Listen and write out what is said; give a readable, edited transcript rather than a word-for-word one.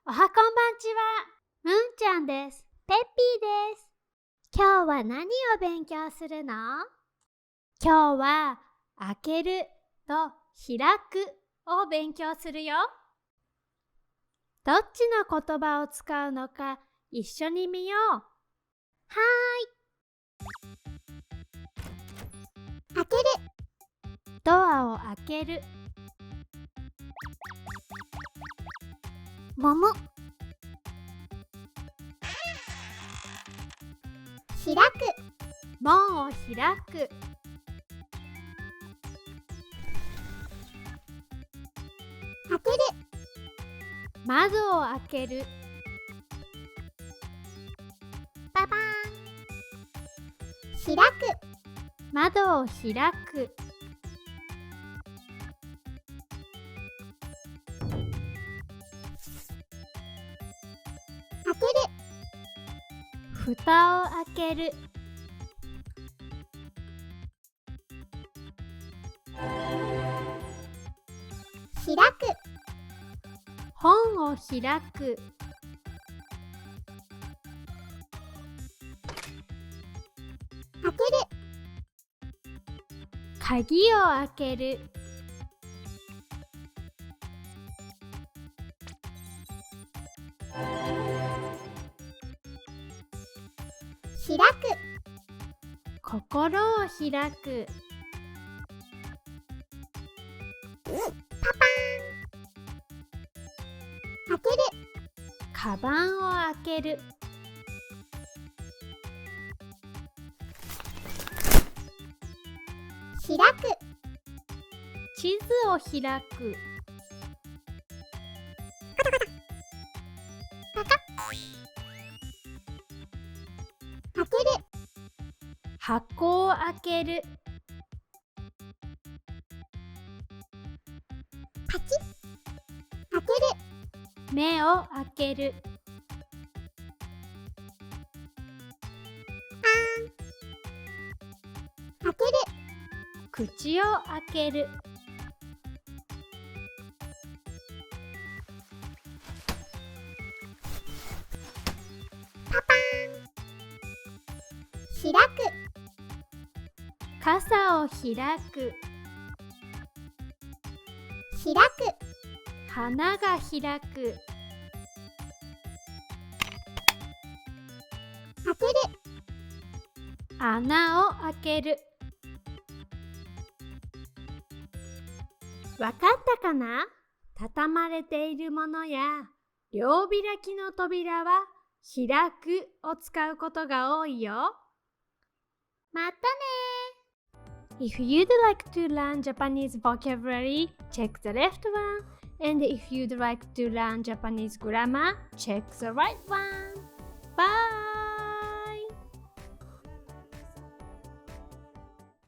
おはこんばんちは。むんちゃんです。ペッピーです。今日は何を勉強するの？今日は開けると開くを勉強するよ。どっちの言葉を使うのか一緒に見よう。はーい。開ける。ドアを開ける。桃。開く。門を開く。開ける。窓を開ける。ババーン。開く。窓を開く。開ける。蓋を開ける。開く。本を開く。開ける。鍵を開ける。開く。心を開く。パパーン。開ける。カバンを開ける。開く。地図を開く。パカッ。開ける。箱を開ける。パチッ。開ける。目を開ける。開ける。口を開ける。パパーン。開く。傘を開く。開く。花が開く。開ける。穴を開ける。わかったかな？畳まれているものや両開きの扉は開くを使うことが多いよ。またねー。 If you'd like to learn Japanese vocabulary, check the left one. And if you'd like to learn Japanese grammar, check the right one. Bye!